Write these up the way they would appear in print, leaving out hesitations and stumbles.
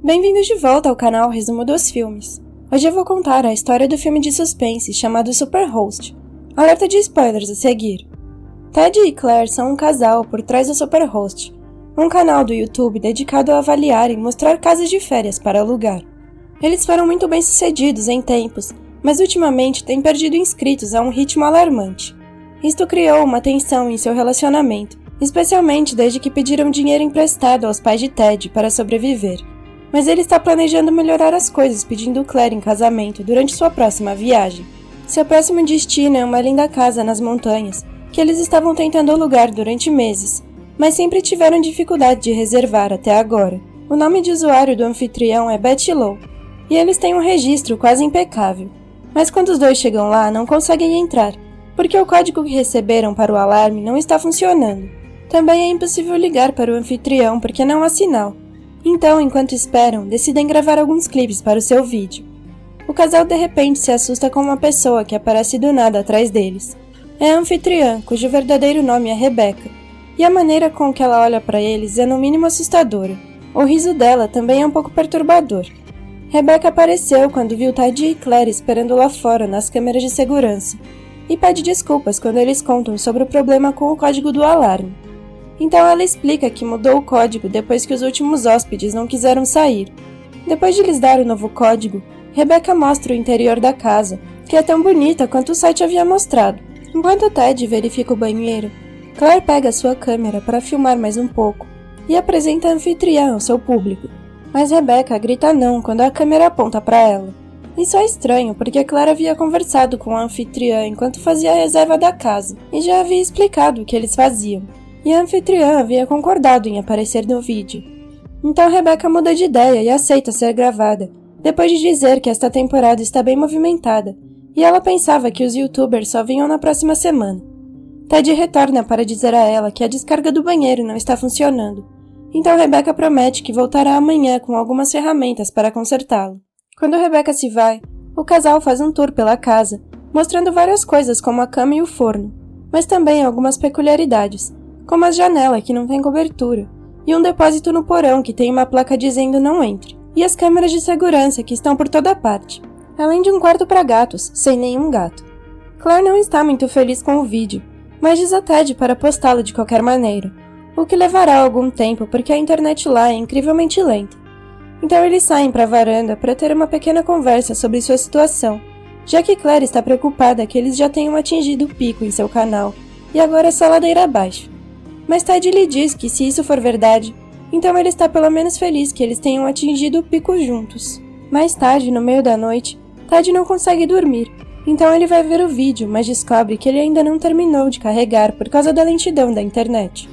Bem-vindos de volta ao canal Resumo dos Filmes. Hoje eu vou contar a história do filme de suspense chamado Superhost. Alerta de spoilers a seguir. Ted e Claire são um casal por trás do Superhost, um canal do YouTube dedicado a avaliar e mostrar casas de férias para alugar. Eles foram muito bem sucedidos em tempos, mas ultimamente têm perdido inscritos a um ritmo alarmante. Isto criou uma tensão em seu relacionamento, especialmente desde que pediram dinheiro emprestado aos pais de Ted para sobreviver. Mas ele está planejando melhorar as coisas pedindo Claire em casamento durante sua próxima viagem. Seu próximo destino é uma linda casa nas montanhas, que eles estavam tentando alugar durante meses, mas sempre tiveram dificuldade de reservar até agora. O nome de usuário do anfitrião é Betty Lou, e eles têm um registro quase impecável. Mas quando os dois chegam lá, não conseguem entrar, porque o código que receberam para o alarme não está funcionando. Também é impossível ligar para o anfitrião porque não há sinal. Então, enquanto esperam, decidem gravar alguns clipes para o seu vídeo. O casal de repente se assusta com uma pessoa que aparece do nada atrás deles. É a anfitriã, cujo verdadeiro nome é Rebecca, e a maneira com que ela olha para eles é no mínimo assustadora. O riso dela também é um pouco perturbador. Rebecca apareceu quando viu Ted e Claire esperando lá fora nas câmeras de segurança, e pede desculpas quando eles contam sobre o problema com o código do alarme. Então ela explica que mudou o código depois que os últimos hóspedes não quiseram sair. Depois de lhes dar o novo código, Rebecca mostra o interior da casa, que é tão bonita quanto o site havia mostrado. Enquanto Ted verifica o banheiro, Claire pega sua câmera para filmar mais um pouco e apresenta a anfitriã ao seu público. Mas Rebecca grita não quando a câmera aponta para ela. Isso é estranho porque Claire havia conversado com a anfitriã enquanto fazia a reserva da casa e já havia explicado o que eles faziam. E a anfitriã havia concordado em aparecer no vídeo. Então Rebecca muda de ideia e aceita ser gravada, depois de dizer que esta temporada está bem movimentada, e ela pensava que os youtubers só vinham na próxima semana. Ted retorna para dizer a ela que a descarga do banheiro não está funcionando, então Rebecca promete que voltará amanhã com algumas ferramentas para consertá-lo. Quando Rebecca se vai, o casal faz um tour pela casa, mostrando várias coisas como a cama e o forno, mas também algumas peculiaridades, como a janela que não tem cobertura, e um depósito no porão que tem uma placa dizendo não entre, e as câmeras de segurança que estão por toda parte, além de um quarto para gatos, sem nenhum gato. Claire não está muito feliz com o vídeo, mas diz a Ted para postá-lo de qualquer maneira, o que levará algum tempo porque a internet lá é incrivelmente lenta. Então eles saem para a varanda para ter uma pequena conversa sobre sua situação, já que Claire está preocupada que eles já tenham atingido o pico em seu canal, e agora é só ladeira abaixo. Mas Ted lhe diz que se isso for verdade, então ele está pelo menos feliz que eles tenham atingido o pico juntos. Mais tarde, no meio da noite, Ted não consegue dormir, então ele vai ver o vídeo, mas descobre que ele ainda não terminou de carregar por causa da lentidão da internet.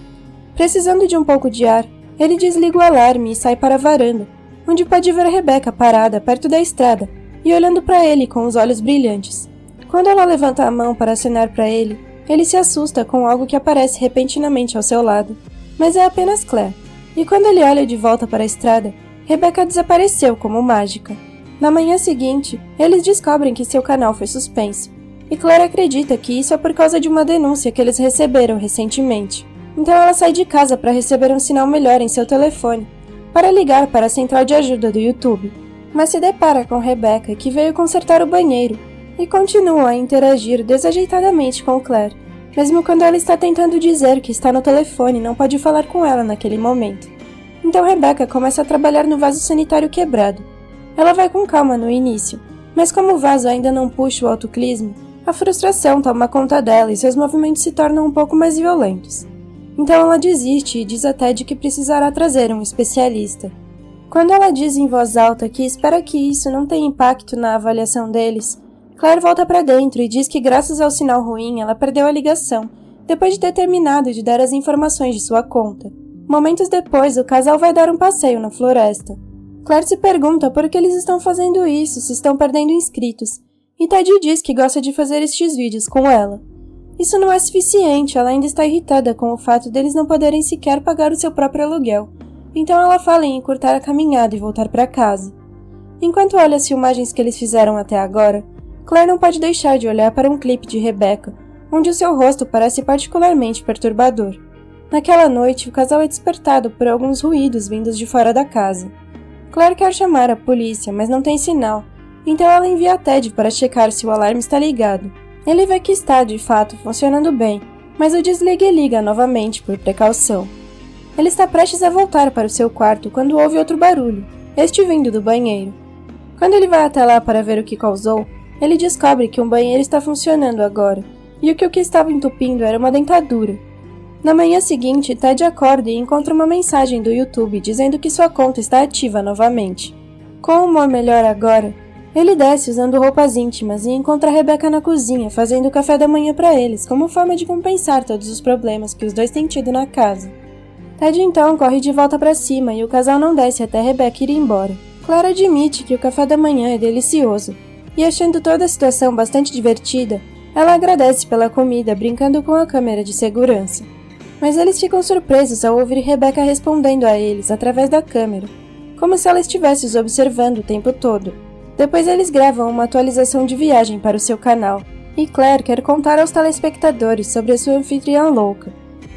Precisando de um pouco de ar, ele desliga o alarme e sai para a varanda, onde pode ver Rebecca parada perto da estrada e olhando para ele com os olhos brilhantes. Quando ela levanta a mão para acenar para ele, ele se assusta com algo que aparece repentinamente ao seu lado, mas é apenas Claire. E quando ele olha de volta para a estrada, Rebecca desapareceu como mágica. Na manhã seguinte, eles descobrem que seu canal foi suspenso, e Claire acredita que isso é por causa de uma denúncia que eles receberam recentemente. Então ela sai de casa para receber um sinal melhor em seu telefone, para ligar para a central de ajuda do YouTube, mas se depara com Rebecca que veio consertar o banheiro, e continua a interagir desajeitadamente com Claire, mesmo quando ela está tentando dizer que está no telefone e não pode falar com ela naquele momento. Então Rebecca começa a trabalhar no vaso sanitário quebrado. Ela vai com calma no início, mas como o vaso ainda não puxa o autoclismo, a frustração toma conta dela e seus movimentos se tornam um pouco mais violentos. Então ela desiste e diz a Ted que precisará trazer um especialista. Quando ela diz em voz alta que espera que isso não tenha impacto na avaliação deles, Claire volta para dentro e diz que graças ao sinal ruim ela perdeu a ligação, depois de ter terminado de dar as informações de sua conta. Momentos depois, o casal vai dar um passeio na floresta. Claire se pergunta por que eles estão fazendo isso se estão perdendo inscritos, e Ted diz que gosta de fazer estes vídeos com ela. Isso não é suficiente, ela ainda está irritada com o fato deles não poderem sequer pagar o seu próprio aluguel, então ela fala em encurtar a caminhada e voltar para casa. Enquanto olha as filmagens que eles fizeram até agora, Claire não pode deixar de olhar para um clipe de Rebecca, onde o seu rosto parece particularmente perturbador. Naquela noite, o casal é despertado por alguns ruídos vindos de fora da casa. Claire quer chamar a polícia, mas não tem sinal, então ela envia a Ted para checar se o alarme está ligado. Ele vê que está, de fato, funcionando bem, mas o desliga e liga novamente por precaução. Ele está prestes a voltar para o seu quarto quando ouve outro barulho, este vindo do banheiro. Quando ele vai até lá para ver o que causou, ele descobre que um banheiro está funcionando agora, e que o que estava entupindo era uma dentadura. Na manhã seguinte, Ted acorda e encontra uma mensagem do YouTube dizendo que sua conta está ativa novamente. Com o humor melhor agora, ele desce usando roupas íntimas e encontra Rebecca na cozinha fazendo café da manhã para eles, como forma de compensar todos os problemas que os dois têm tido na casa. Ted então corre de volta para cima e o casal não desce até Rebecca ir embora. Claire admite que o café da manhã é delicioso, e achando toda a situação bastante divertida, ela agradece pela comida brincando com a câmera de segurança. Mas eles ficam surpresos ao ouvir Rebecca respondendo a eles através da câmera, como se ela estivesse os observando o tempo todo. Depois eles gravam uma atualização de viagem para o seu canal, e Claire quer contar aos telespectadores sobre a sua anfitriã louca,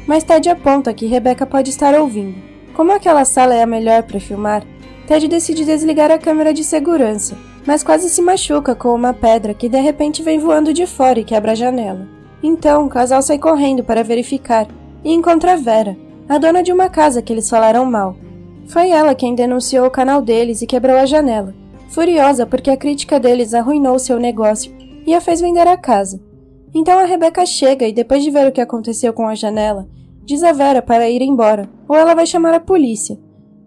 mas Ted aponta que Rebecca pode estar ouvindo. Como aquela sala é a melhor para filmar, Ted decide desligar a câmera de segurança, mas quase se machuca com uma pedra que de repente vem voando de fora e quebra a janela. Então o casal sai correndo para verificar, e encontra Vera, a dona de uma casa que eles falaram mal. Foi ela quem denunciou o canal deles e quebrou a janela, furiosa porque a crítica deles arruinou seu negócio e a fez vender a casa. Então a Rebecca chega e depois de ver o que aconteceu com a janela, diz a Vera para ir embora, ou ela vai chamar a polícia.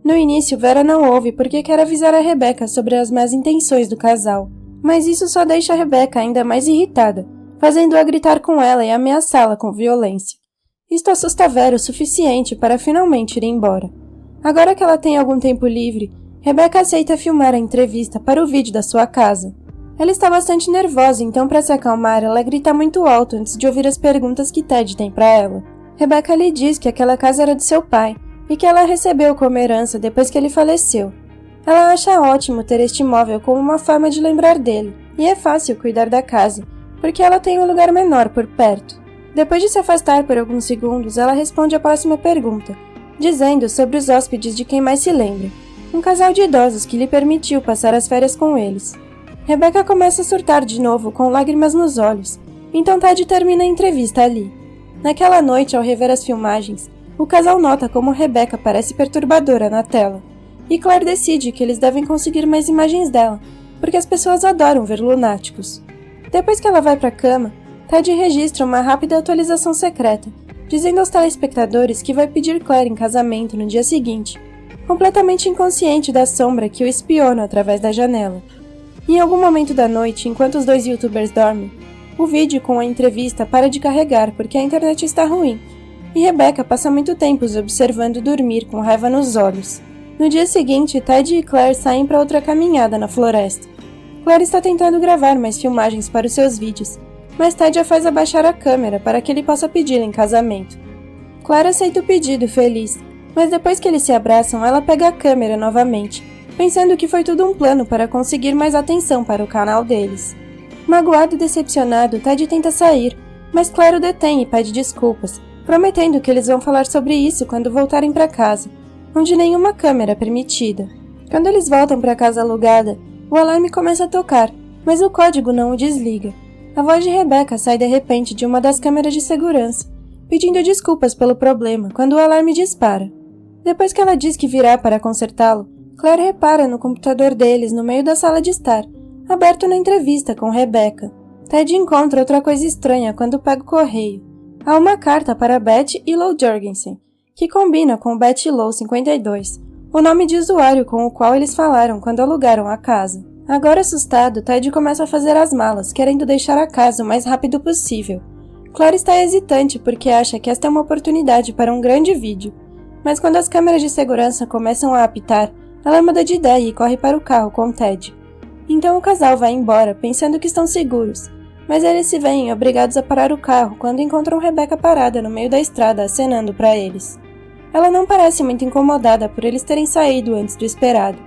No início, Vera não ouve porque quer avisar a Rebecca sobre as más intenções do casal, mas isso só deixa a Rebecca ainda mais irritada, fazendo-a gritar com ela e ameaçá-la com violência. Isto assusta Vera o suficiente para finalmente ir embora. Agora que ela tem algum tempo livre, Rebecca aceita filmar a entrevista para o vídeo da sua casa. Ela está bastante nervosa, então para se acalmar, ela grita muito alto antes de ouvir as perguntas que Ted tem para ela. Rebecca lhe diz que aquela casa era de seu pai e que ela recebeu como herança depois que ele faleceu. Ela acha ótimo ter este imóvel como uma forma de lembrar dele, e é fácil cuidar da casa, porque ela tem um lugar menor por perto. Depois de se afastar por alguns segundos, ela responde a próxima pergunta, dizendo sobre os hóspedes de quem mais se lembra, um casal de idosos que lhe permitiu passar as férias com eles. Rebecca começa a surtar de novo, com lágrimas nos olhos, então Ted termina a entrevista ali. Naquela noite, ao rever as filmagens, o casal nota como Rebecca parece perturbadora na tela, e Claire decide que eles devem conseguir mais imagens dela, porque as pessoas adoram ver lunáticos. Depois que ela vai para a cama, Ted registra uma rápida atualização secreta, dizendo aos telespectadores que vai pedir Claire em casamento no dia seguinte, completamente inconsciente da sombra que o espiona através da janela. Em algum momento da noite, enquanto os dois youtubers dormem, o vídeo com a entrevista para de carregar porque a internet está ruim, e Rebecca passa muito tempo os observando dormir com raiva nos olhos. No dia seguinte, Ted e Claire saem para outra caminhada na floresta. Claire está tentando gravar mais filmagens para os seus vídeos, mas Ted a faz abaixar a câmera para que ele possa pedi-la em casamento. Claire aceita o pedido feliz, mas depois que eles se abraçam, ela pega a câmera novamente, pensando que foi tudo um plano para conseguir mais atenção para o canal deles. Magoado e decepcionado, Ted tenta sair, mas Claire o detém e pede desculpas, prometendo que eles vão falar sobre isso quando voltarem para casa, onde nenhuma câmera é permitida. Quando eles voltam para a casa alugada, o alarme começa a tocar, mas o código não o desliga. A voz de Rebecca sai de repente de uma das câmeras de segurança, pedindo desculpas pelo problema quando o alarme dispara. Depois que ela diz que virá para consertá-lo, Claire repara no computador deles no meio da sala de estar, aberto na entrevista com Rebecca. Ted encontra outra coisa estranha quando pega o correio. Há uma carta para Beth e Lou Jorgensen, que combina com Beth Lou 52, o nome de usuário com o qual eles falaram quando alugaram a casa. Agora assustado, Ted começa a fazer as malas, querendo deixar a casa o mais rápido possível. Claire está hesitante porque acha que esta é uma oportunidade para um grande vídeo, mas quando as câmeras de segurança começam a apitar, ela muda de ideia e corre para o carro com Ted. Então o casal vai embora, pensando que estão seguros, mas eles se veem obrigados a parar o carro quando encontram Rebecca parada no meio da estrada acenando para eles. Ela não parece muito incomodada por eles terem saído antes do esperado,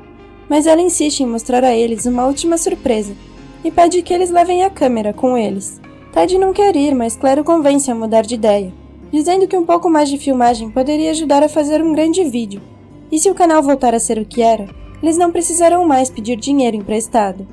mas ela insiste em mostrar a eles uma última surpresa e pede que eles levem a câmera com eles. Ted não quer ir, mas Claire o convence a mudar de ideia, dizendo que um pouco mais de filmagem poderia ajudar a fazer um grande vídeo, e se o canal voltar a ser o que era, eles não precisarão mais pedir dinheiro emprestado.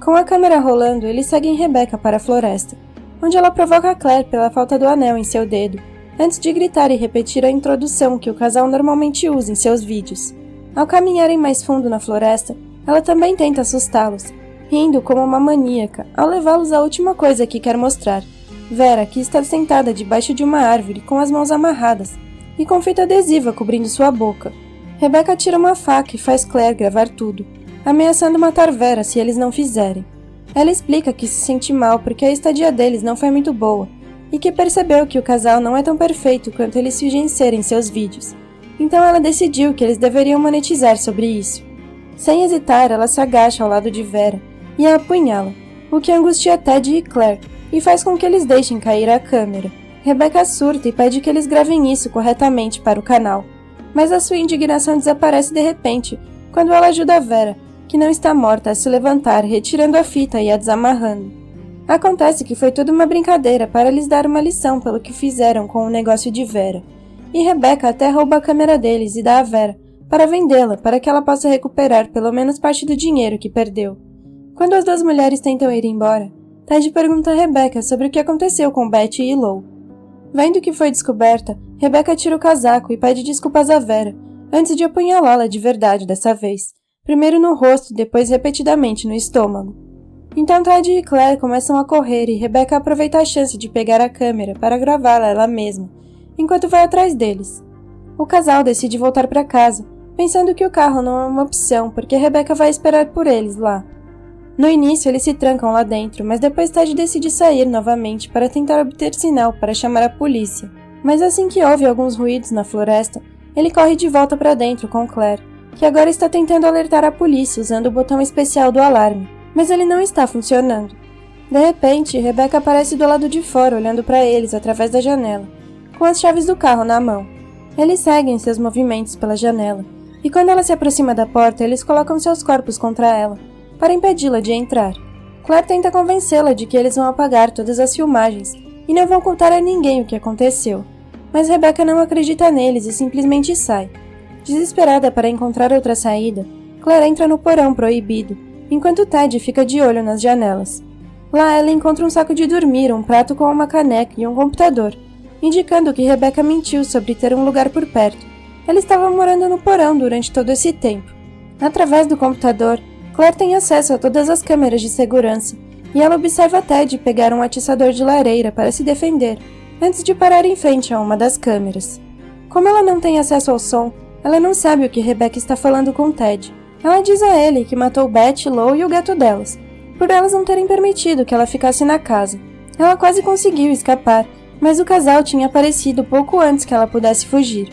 Com a câmera rolando, eles seguem Rebecca para a floresta, onde ela provoca Claire pela falta do anel em seu dedo, antes de gritar e repetir a introdução que o casal normalmente usa em seus vídeos. Ao caminharem mais fundo na floresta, ela também tenta assustá-los, rindo como uma maníaca ao levá-los à última coisa que quer mostrar. Vera, que está sentada debaixo de uma árvore com as mãos amarradas e com fita adesiva cobrindo sua boca. Rebecca tira uma faca e faz Claire gravar tudo, ameaçando matar Vera se eles não fizerem. Ela explica que se sente mal porque a estadia deles não foi muito boa e que percebeu que o casal não é tão perfeito quanto eles fingem ser em seus vídeos. Então ela decidiu que eles deveriam monetizar sobre isso. Sem hesitar, ela se agacha ao lado de Vera e a apunhala, o que angustia Ted e Claire e faz com que eles deixem cair a câmera. Rebecca surta e pede que eles gravem isso corretamente para o canal, mas a sua indignação desaparece de repente quando ela ajuda a Vera, que não está morta, a se levantar, retirando a fita e a desamarrando. Acontece que foi tudo uma brincadeira para lhes dar uma lição pelo que fizeram com o negócio de Vera, e Rebecca até rouba a câmera deles e dá a Vera para vendê-la para que ela possa recuperar pelo menos parte do dinheiro que perdeu. Quando as duas mulheres tentam ir embora, Ted pergunta a Rebecca sobre o que aconteceu com Betty e Lou. Vendo que foi descoberta, Rebecca tira o casaco e pede desculpas a Vera, antes de apunhalá-la de verdade dessa vez, primeiro no rosto e depois repetidamente no estômago. Então Ted e Claire começam a correr e Rebecca aproveita a chance de pegar a câmera para gravá-la ela mesma, enquanto vai atrás deles. O casal decide voltar para casa, pensando que o carro não é uma opção porque Rebecca vai esperar por eles lá. No início eles se trancam lá dentro, mas depois Ted decide sair novamente para tentar obter sinal para chamar a polícia. Mas assim que ouve alguns ruídos na floresta, ele corre de volta para dentro com Claire, que agora está tentando alertar a polícia usando o botão especial do alarme, mas ele não está funcionando. De repente, Rebecca aparece do lado de fora olhando para eles através da janela, com as chaves do carro na mão. Eles seguem seus movimentos pela janela, e quando ela se aproxima da porta, eles colocam seus corpos contra ela, para impedi-la de entrar. Claire tenta convencê-la de que eles vão apagar todas as filmagens e não vão contar a ninguém o que aconteceu, mas Rebecca não acredita neles e simplesmente sai. Desesperada para encontrar outra saída, Claire entra no porão proibido, enquanto Ted fica de olho nas janelas. Lá ela encontra um saco de dormir, um prato com uma caneca e um computador, indicando que Rebecca mentiu sobre ter um lugar por perto. Ela estava morando no porão durante todo esse tempo. Através do computador, Claire tem acesso a todas as câmeras de segurança, e ela observa Ted pegar um atiçador de lareira para se defender, antes de parar em frente a uma das câmeras. Como ela não tem acesso ao som, ela não sabe o que Rebecca está falando com Ted. Ela diz a ele que matou Betty, Lou e o gato delas, por elas não terem permitido que ela ficasse na casa. Ela quase conseguiu escapar, mas o casal tinha aparecido pouco antes que ela pudesse fugir.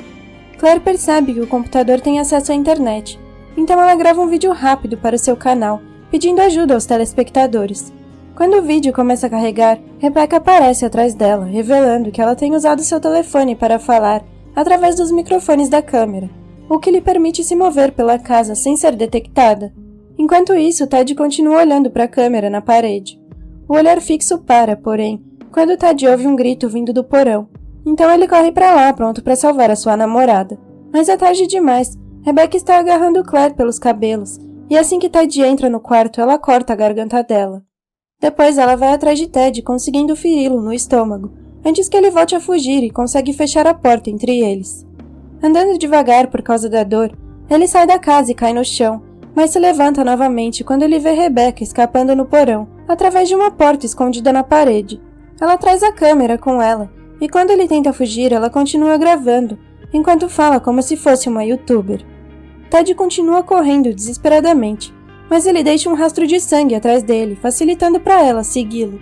Claire percebe que o computador tem acesso à internet, então ela grava um vídeo rápido para o seu canal, pedindo ajuda aos telespectadores. Quando o vídeo começa a carregar, Rebecca aparece atrás dela, revelando que ela tem usado seu telefone para falar através dos microfones da câmera, o que lhe permite se mover pela casa sem ser detectada. Enquanto isso, Ted continua olhando para a câmera na parede. O olhar fixo para, porém, quando Ted ouve um grito vindo do porão. Então ele corre para lá, pronto para salvar a sua namorada. Mas é tarde demais. Rebecca está agarrando Claire pelos cabelos, e assim que Ted entra no quarto, ela corta a garganta dela. Depois ela vai atrás de Ted, conseguindo feri-lo no estômago, antes que ele volte a fugir e consegue fechar a porta entre eles. Andando devagar por causa da dor, ele sai da casa e cai no chão, mas se levanta novamente quando ele vê Rebecca escapando no porão, através de uma porta escondida na parede. Ela traz a câmera com ela, e quando ele tenta fugir, ela continua gravando, enquanto fala como se fosse uma youtuber. Ted continua correndo desesperadamente, mas ele deixa um rastro de sangue atrás dele, facilitando para ela segui-lo.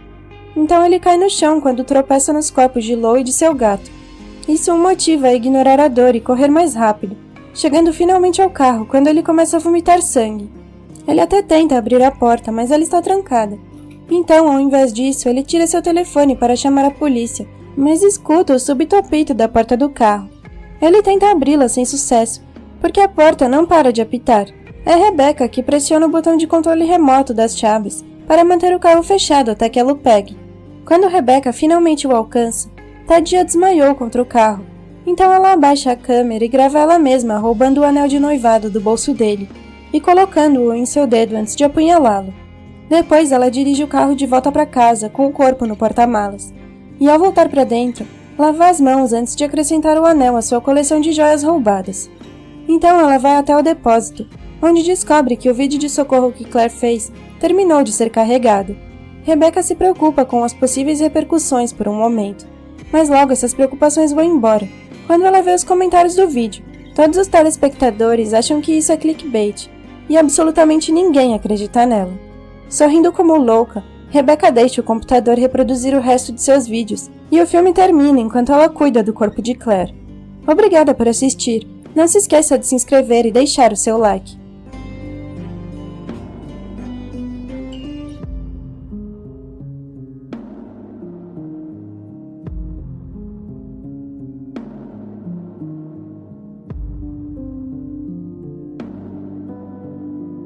Então ele cai no chão quando tropeça nos corpos de Lou e de seu gato. Isso o motiva a ignorar a dor e correr mais rápido, chegando finalmente ao carro quando ele começa a vomitar sangue. Ele até tenta abrir a porta, mas ela está trancada. Então, ao invés disso, ele tira seu telefone para chamar a polícia, mas escuta o súbito apito da porta do carro. Ele tenta abri-la sem sucesso, porque a porta não para de apitar. É Rebecca que pressiona o botão de controle remoto das chaves para manter o carro fechado até que ela o pegue. Quando Rebecca finalmente o alcança, Ted já desmaiou contra o carro. Então ela abaixa a câmera e grava ela mesma roubando o anel de noivado do bolso dele, e colocando-o em seu dedo antes de apunhalá-lo. Depois ela dirige o carro de volta para casa com o corpo no porta-malas. E ao voltar para dentro, lava as mãos antes de acrescentar o anel à sua coleção de joias roubadas. Então ela vai até o depósito, onde descobre que o vídeo de socorro que Claire fez terminou de ser carregado. Rebecca se preocupa com as possíveis repercussões por um momento, mas logo essas preocupações vão embora, quando ela vê os comentários do vídeo. Todos os telespectadores acham que isso é clickbait, e absolutamente ninguém acredita nela. Sorrindo como louca, Rebecca deixa o computador reproduzir o resto de seus vídeos, e o filme termina enquanto ela cuida do corpo de Claire. Obrigada por assistir, não se esqueça de se inscrever e deixar o seu like.